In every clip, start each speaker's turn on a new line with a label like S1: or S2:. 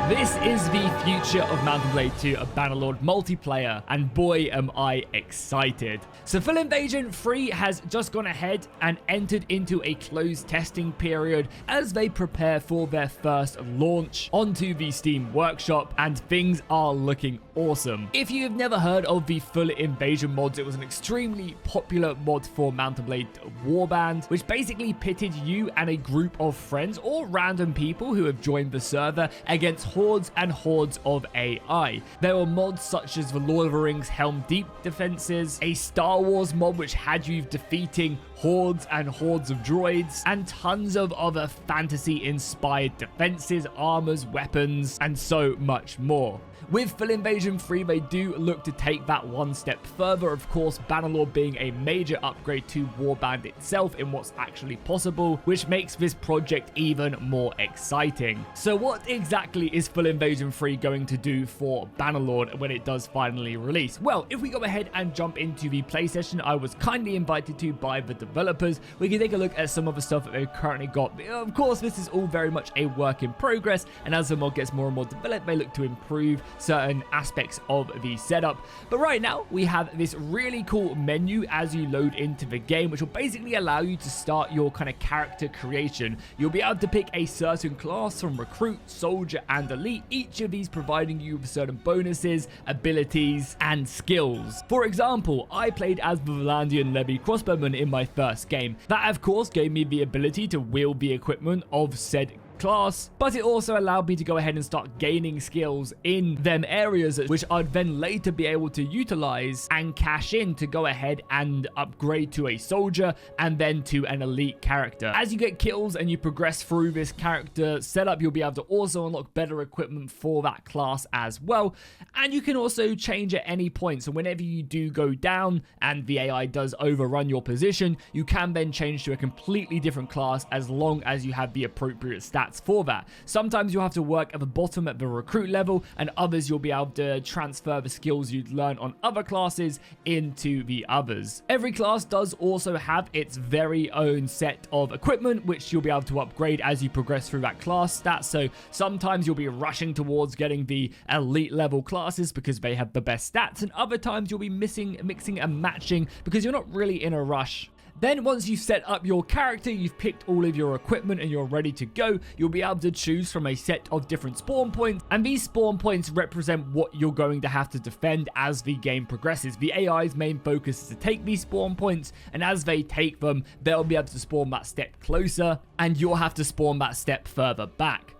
S1: This is the future of Mount & Blade 2, a Bannerlord multiplayer, and boy am I excited. So Full Invasion 3 has just gone ahead and entered into a closed testing period as they prepare for their first launch onto the Steam Workshop, and things are looking awesome. If you've never heard of the Full Invasion mods, it was an extremely popular mod for Mount & Blade Warband, which basically pitted you and a group of friends or random people who have joined the server against hordes and hordes of AI. There were mods such as the Lord of the Rings Helm Deep defenses, a Star Wars mod which had you defeating hordes and hordes of droids, and tons of other fantasy-inspired defenses, armors, weapons, and so much more. With Full Invasion 3, they do look to take that one step further, of course, Bannerlord being a major upgrade to Warband itself in what's actually possible, which makes this project even more exciting. So what exactly is Full Invasion 3 going to do for Bannerlord when it does finally release? Well, if we go ahead and jump into the play session I was kindly invited to by the developers, we can take a look at some of the stuff that they've currently got. Of course, this is all very much a work in progress, and as the mod gets more and more developed, they look to improve certain aspects of the setup. But right now, we have this really cool menu as you load into the game, which will basically allow you to start your kind of character creation. You'll be able to pick a certain class from Recruit, Soldier, and Elite, each of these providing you with certain bonuses, abilities, and skills. For example, I played as the Valandian Levy Crossbowman in my first game. That, of course, gave me the ability to wield the equipment of said class, but it also allowed me to go ahead and start gaining skills in them areas, which I'd then later be able to utilize and cash in to go ahead and upgrade to a soldier and then to an elite character. As you get kills and you progress through this character setup, you'll be able to also unlock better equipment for that class as well, and you can also change at any point. So whenever you do go down and the AI does overrun your position, you can then change to a completely different class as long as you have the appropriate stats for that. Sometimes you'll have to work at the bottom at the recruit level, and others you'll be able to transfer the skills you'd learn on other classes into the others. Every class does also have its very own set of equipment, which you'll be able to upgrade as you progress through that class stats. So sometimes you'll be rushing towards getting the elite level classes because they have the best stats, and other times you'll be mixing and matching because you're not really in a rush. Then once you've set up your character, you've picked all of your equipment and you're ready to go, you'll be able to choose from a set of different spawn points, and these spawn points represent what you're going to have to defend as the game progresses. The AI's main focus is to take these spawn points, and as they take them, they'll be able to spawn that step closer, and you'll have to spawn that step further back.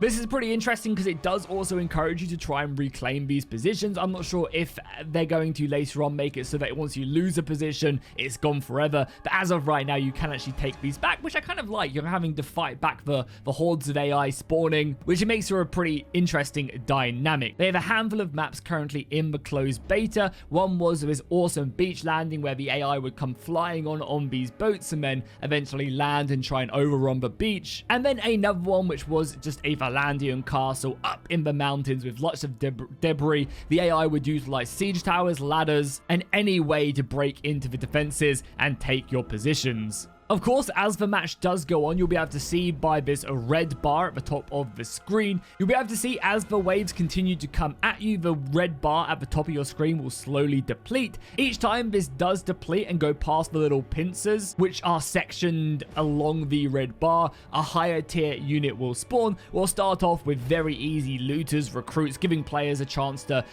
S1: This is pretty interesting because it does also encourage you to try and reclaim these positions. I'm not sure if they're going to later on make it so that once you lose a position, it's gone forever. But as of right now, you can actually take these back, which I kind of like. You're having to fight back the hordes of AI spawning, which it makes for a pretty interesting dynamic. They have a handful of maps currently in the closed beta. One was this awesome beach landing where the AI would come flying on these boats and then eventually land and try and overrun the beach. And then another one which was just a Valandian castle up in the mountains with lots of debris. The AI would utilize siege towers, ladders, and any way to break into the defenses and take your positions. Of course, as the match does go on, you'll be able to see by this red bar at the top of the screen, you'll be able to see as the waves continue to come at you, the red bar at the top of your screen will slowly deplete. Each time this does deplete and go past the little pincers, which are sectioned along the red bar, a higher tier unit will spawn. We'll start off with very easy looters, recruits, giving players a chance to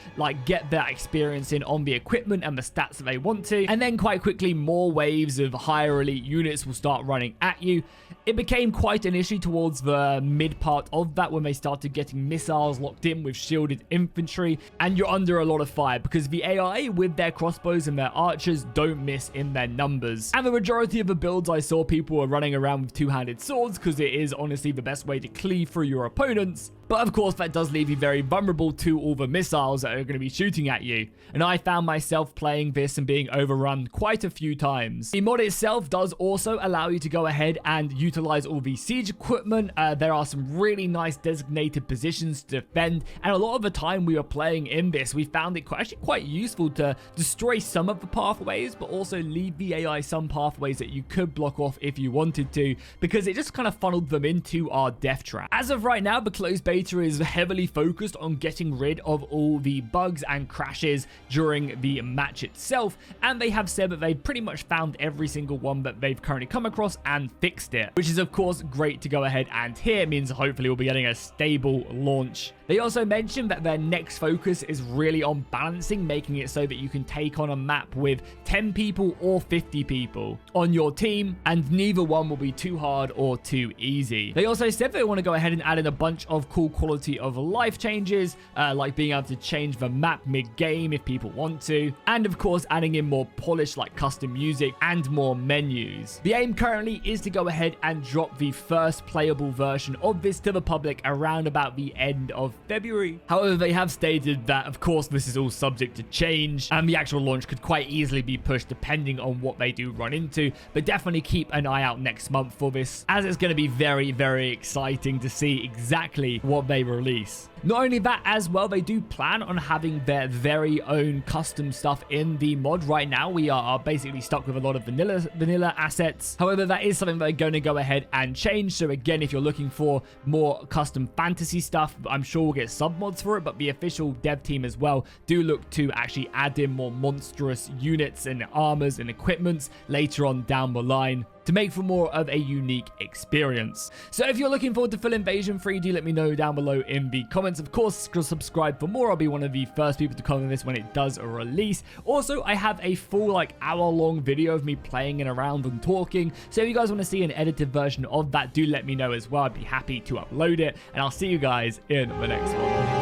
S1: get that experience in on the equipment and the stats that they want to. And then quite quickly, more waves of higher elite units will start running at you. It became quite an issue towards the mid part of that when they started getting missiles locked in with shielded infantry, and you're under a lot of fire because the AI with their crossbows and their archers don't miss in their numbers. And the majority of the builds I saw, people were running around with two-handed swords because it is honestly the best way to cleave through your opponents. But of course, that does leave you very vulnerable to all the missiles that are going to be shooting at you. And I found myself playing this and being overrun quite a few times. The mod itself does also allow you to go ahead and utilize all the siege equipment. There are some really nice designated positions to defend. And a lot of the time we were playing in this, we found it actually quite useful to destroy some of the pathways, but also leave the AI some pathways that you could block off if you wanted to, because it just kind of funneled them into our death trap. As of right now, the closed beta beta is heavily focused on getting rid of all the bugs and crashes during the match itself, and they have said that they've pretty much found every single one that they've currently come across and fixed it, which is of course great to go ahead and hear. Means hopefully we'll be getting a stable launch. They also mentioned that their next focus is really on balancing, making it so that you can take on a map with 10 people or 50 people on your team, and neither one will be too hard or too easy. They also said they want to go ahead and add in a bunch of cool quality of life changes, like being able to change the map mid-game if people want to, and of course adding in more polish like custom music and more menus. The aim currently is to go ahead and drop the first playable version of this to the public around about the end of February. However, they have stated that of course this is all subject to change, and the actual launch could quite easily be pushed depending on what they do run into, but definitely keep an eye out next month for this, as it's going to be very, very exciting to see exactly what they release. Not only that as well, they do plan on having their very own custom stuff in the mod. Right now, we are basically stuck with a lot of vanilla assets. However, that is something they're going to go ahead and change. So again, if you're looking for more custom fantasy stuff, I'm sure we'll get sub mods for it, but the official dev team as well do look to actually add in more monstrous units and armors and equipments later on down the line to make for more of a unique experience. So if you're looking forward to full Invasion 3, do let me know down below in the comments. Of course, subscribe for more. I'll be one of the first people to cover this when it does release. Also, I have a full hour-long video of me playing and around and talking. So if you guys want to see an edited version of that, do let me know as well. I'd be happy to upload it. And I'll see you guys in the next one.